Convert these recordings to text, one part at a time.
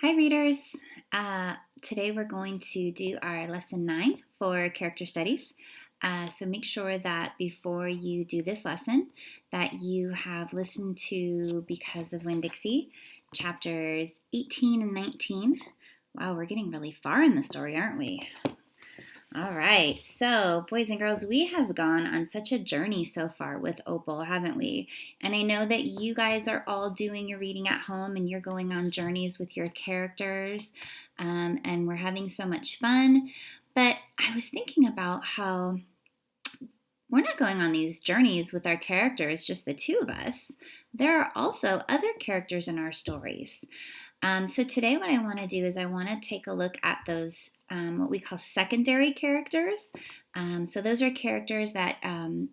Hi, readers. Today we're going to do our lesson 9 for character studies. So make sure that before you do this lesson that you have listened to Because of Winn-Dixie, chapters 18 and 19. Wow, we're getting really far in the story, aren't we? All right, so boys and girls, we have gone on such a journey so far with Opal, haven't we? And I know that you guys are all doing your reading at home and you're going on journeys with your characters, and we're having so much fun. But I was thinking about how we're not going on these journeys with our characters, just the two of us. There are also other characters in our stories. So today what I want to do is I want to take a look at those what we call secondary characters. So those are characters that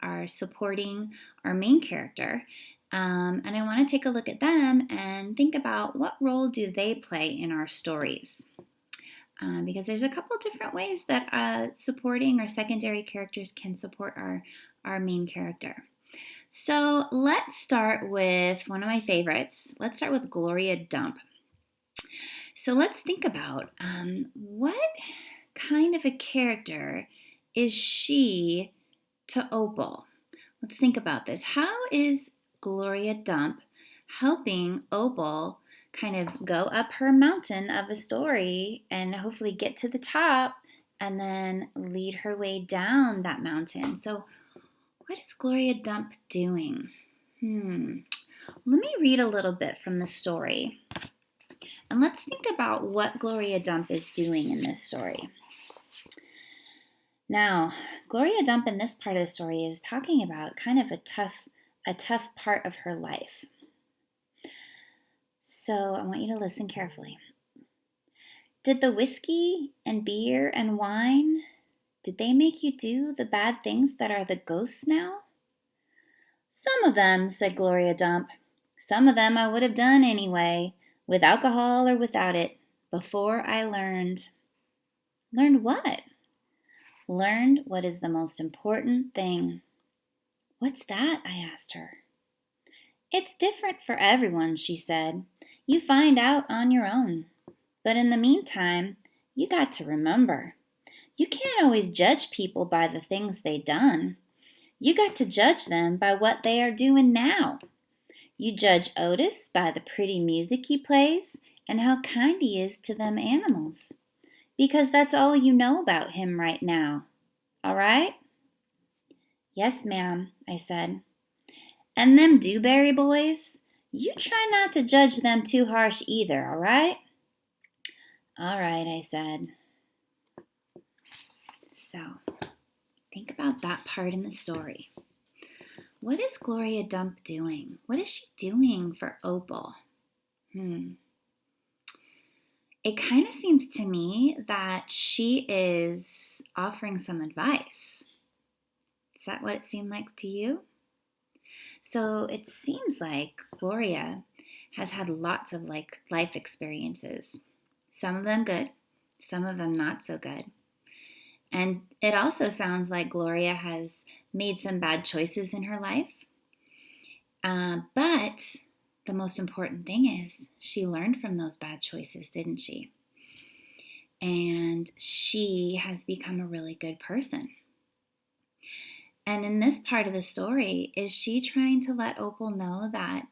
are supporting our main character. And I want to take a look at them and think about what role do they play in our stories. Because there's a couple different ways that supporting or secondary characters can support our main character. So let's start with one of my favorites. Let's start with Gloria Dump. So let's think about what kind of a character is she to Opal? Let's think about this. How is Gloria Dump helping Opal kind of go up her mountain of a story and hopefully get to the top and then lead her way down that mountain? So what is Gloria Dump doing? Let me read a little bit from the story. And let's think about what Gloria Dump is doing in this story. Now, Gloria Dump in this part of the story is talking about kind of a tough part of her life. So I want you to listen carefully. Did the whiskey and beer and wine, did they make you do the bad things that are the ghosts now? Some of them, said Gloria Dump. Some of them I would have done anyway, with alcohol or without it, before I learned. Learned what? Learned what is the most important thing. What's that? I asked her. It's different for everyone, she said. You find out on your own. But in the meantime, you got to remember, you can't always judge people by the things they done. You got to judge them by what they are doing now. You judge Otis by the pretty music he plays and how kind he is to them animals, because that's all you know about him right now. All right? Yes, ma'am, I said. And them Dewberry boys, you try not to judge them too harsh either, all right? All right, I said. So, think about that part in the story. What is Gloria Dump doing? What is she doing for Opal? It kind of seems to me that she is offering some advice. Is that what it seemed like to you? So it seems like Gloria has had lots of life experiences. Some of them good, some of them not so good. And it also sounds like Gloria has made some bad choices in her life. But the most important thing is she learned from those bad choices, didn't she? And she has become a really good person. And in this part of the story, is she trying to let Opal know that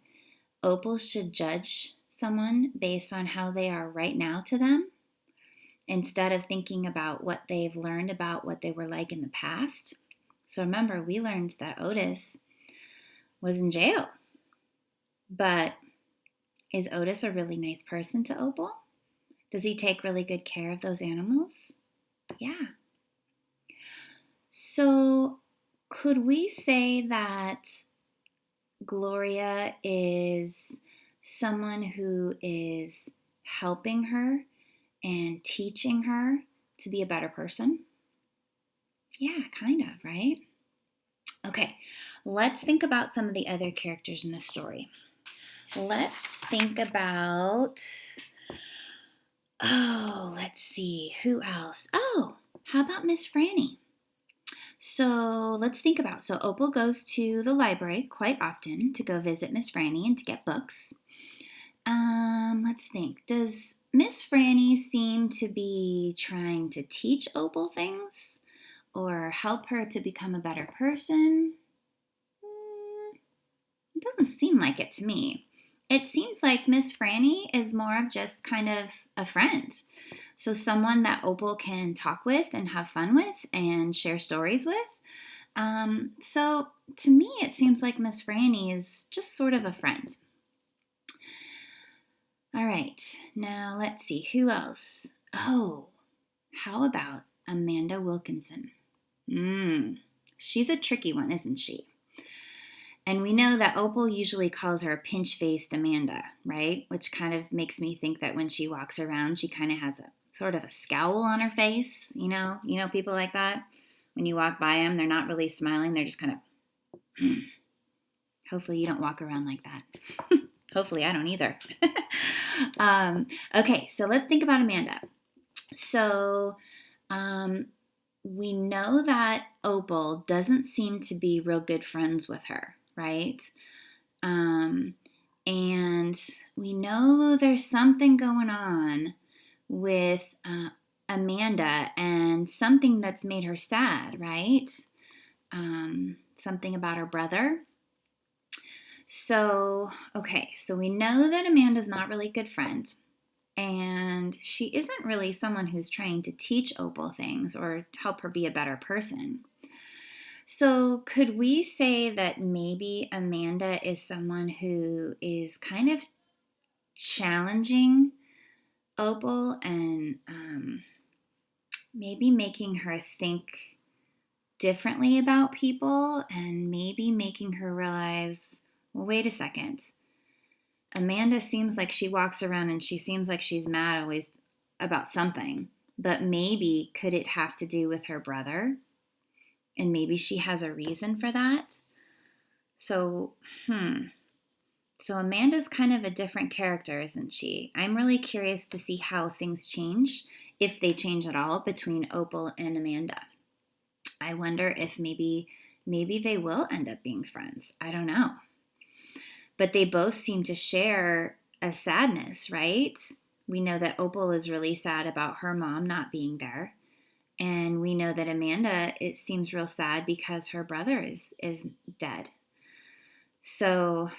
Opal should judge someone based on how they are right now to them, instead of thinking about what they've learned about what they were like in the past? So remember, we learned that Otis was in jail. But is Otis a really nice person to Opal? Does he take really good care of those animals? Yeah. So could we say that Gloria is someone who is helping her and teaching her to be a better person? Yeah, kind of, right? Okay, let's think about some of the other characters in the story. Let's think about, let's see, who else? Oh, how about Miss Franny? So let's think about, so Opal goes to the library quite often to go visit Miss Franny and to get books. Let's think, does Miss Franny seemed to be trying to teach Opal things or help her to become a better person. It doesn't seem like it to me. It seems like Miss Franny is more of just kind of a friend. So someone that Opal can talk with and have fun with and share stories with. So to me, it seems like Miss Franny is just sort of a friend. All right, now let's see, who else? Oh, how about Amanda Wilkinson? She's a tricky one, isn't she? And we know that Opal usually calls her pinch-faced Amanda, right? Which kind of makes me think that when she walks around, she kind of has a sort of a scowl on her face. You know people like that? When you walk by them, they're not really smiling. They're just kind of, Hopefully you don't walk around like that. Hopefully I don't either. Okay, so let's think about Amanda. So we know that Opal doesn't seem to be real good friends with her, right? And we know there's something going on with Amanda and something that's made her sad, right? Something about her brother. So we know that Amanda's not really a good friend. And she isn't really someone who's trying to teach Opal things or help her be a better person. So could we say that maybe Amanda is someone who is kind of challenging Opal and maybe making her think differently about people and maybe making her realize, well, wait a second. Amanda seems like she walks around and she seems like she's mad always about something, but maybe could it have to do with her brother? And maybe she has a reason for that. So Amanda's kind of a different character, isn't she? I'm really curious to see how things change, if they change at all, between Opal and Amanda. I wonder if maybe they will end up being friends. I don't know. But they both seem to share a sadness, right? We know that Opal is really sad about her mom not being there. And we know that Amanda, it seems real sad because her brother is dead. So,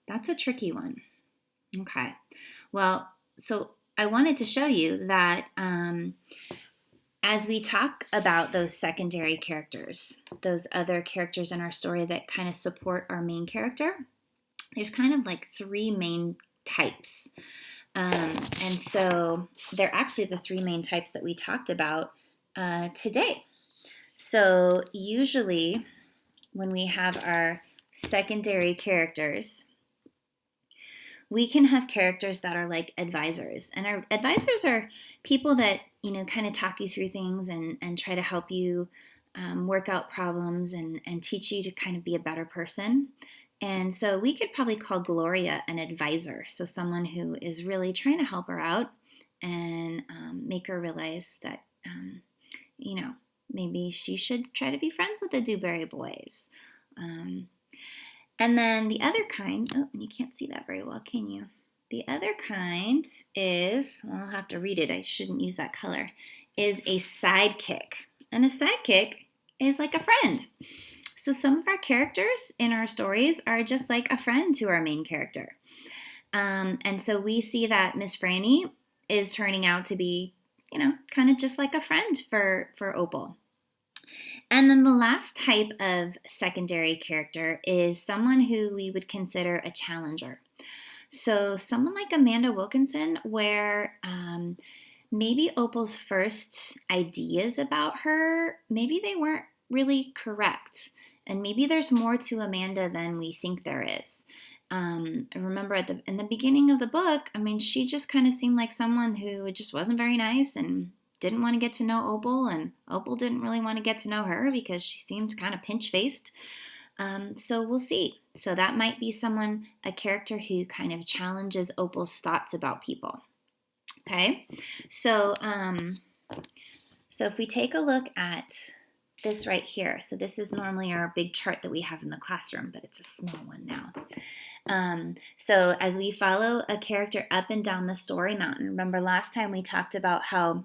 that's a tricky one. Okay. Well, so I wanted to show you that as we talk about those secondary characters, those other characters in our story that kind of support our main character, there's kind of like three main types. And so they're actually the three main types that we talked about today. So usually when we have our secondary characters, we can have characters that are like advisors. And our advisors are people that, kind of talk you through things and try to help you work out problems and teach you to kind of be a better person. And so we could probably call Gloria an advisor. So someone who is really trying to help her out and make her realize that, maybe she should try to be friends with the Dewberry Boys. And then the other kind, and you can't see that very well, can you? The other kind is, I'll have to read it, I shouldn't use that color, is a sidekick. And a sidekick is like a friend. So some of our characters in our stories are just like a friend to our main character. And so we see that Miss Franny is turning out to be, kind of just like a friend for Opal. And then the last type of secondary character is someone who we would consider a challenger. So someone like Amanda Wilkinson, where maybe Opal's first ideas about her, maybe they weren't really correct. And maybe there's more to Amanda than we think there is. I remember in the beginning of the book, she just kind of seemed like someone who just wasn't very nice and didn't want to get to know Opal, and Opal didn't really want to get to know her because she seemed kind of pinch-faced. So we'll see. So that might be a character who kind of challenges Opal's thoughts about people. Okay, so if we take a look at this right here. So this is normally our big chart that we have in the classroom, but it's a small one now. So as we follow a character up and down the story mountain, remember last time we talked about how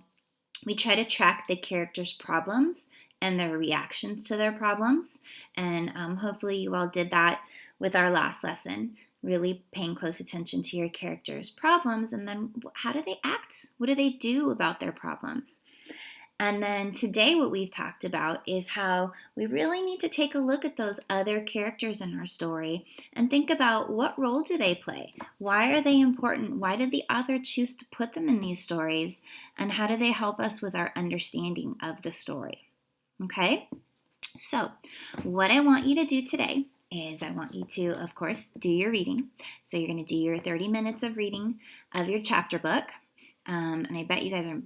we try to track the characters' problems and their reactions to their problems. And hopefully you all did that with our last lesson, really paying close attention to your characters' problems and then how do they act? What do they do about their problems? And then today, what we've talked about is how we really need to take a look at those other characters in our story and think about what role do they play? Why are they important? Why did the author choose to put them in these stories? And how do they help us with our understanding of the story? Okay, so what I want you to do today is I want you to, of course, do your reading. So you're going to do your 30 minutes of reading of your chapter book. And I bet you guys are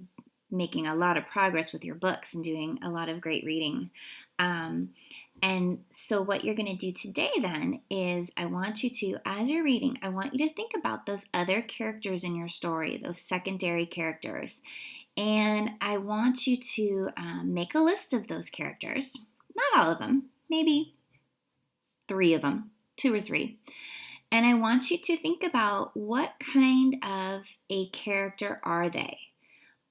making a lot of progress with your books and doing a lot of great reading. And so what you're going to do today then is I want you to, as you're reading, I want you to think about those other characters in your story, those secondary characters. And I want you to make a list of those characters. Not all of them, maybe 3 of them, 2 or 3. And I want you to think about what kind of a character are they?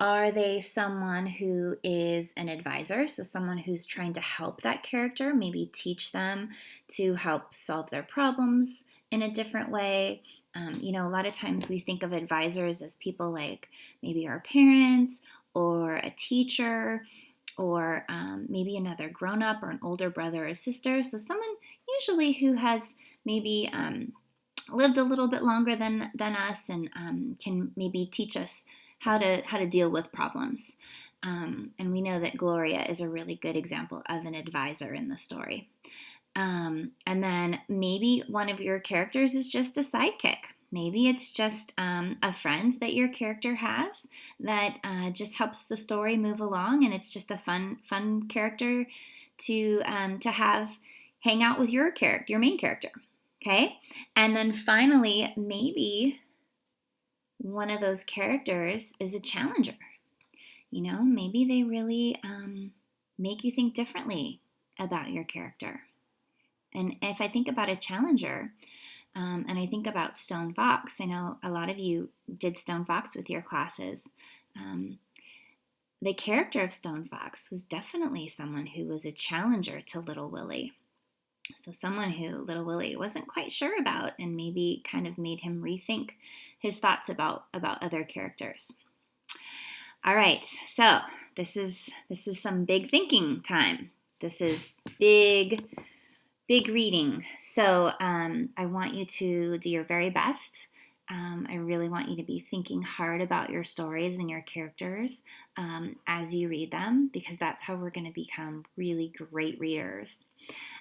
Are they someone who is an advisor? So someone who's trying to help that character, maybe teach them to help solve their problems in a different way. A lot of times we think of advisors as people like maybe our parents or a teacher or maybe another grown-up or an older brother or sister. So someone usually who has maybe lived a little bit longer than us and can maybe teach us how to deal with problems. And we know that Gloria is a really good example of an advisor in the story. And then maybe one of your characters is just a sidekick. Maybe it's just a friend that your character has that just helps the story move along, and it's just a fun character to have hang out with your character, your main character. Okay, and then finally, maybe one of those characters is a challenger. Maybe they really make you think differently about your character. And if I think about a challenger, and I think about Stone Fox, I know a lot of you did Stone Fox with your classes. The character of Stone Fox was definitely someone who was a challenger to Little Willie. So someone who Little Willie wasn't quite sure about and maybe kind of made him rethink his thoughts about other characters. All right, so this is some big thinking time. This is big reading. So I want you to do your very best. I really want you to be thinking hard about your stories and your characters as you read them, because that's how we're going to become really great readers.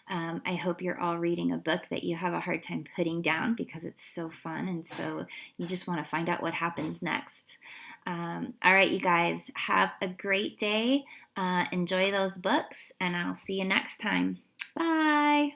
I hope you're all reading a book that you have a hard time putting down because it's so fun and so you just want to find out what happens next. All right, you guys, have a great day. Enjoy those books, and I'll see you next time. Bye.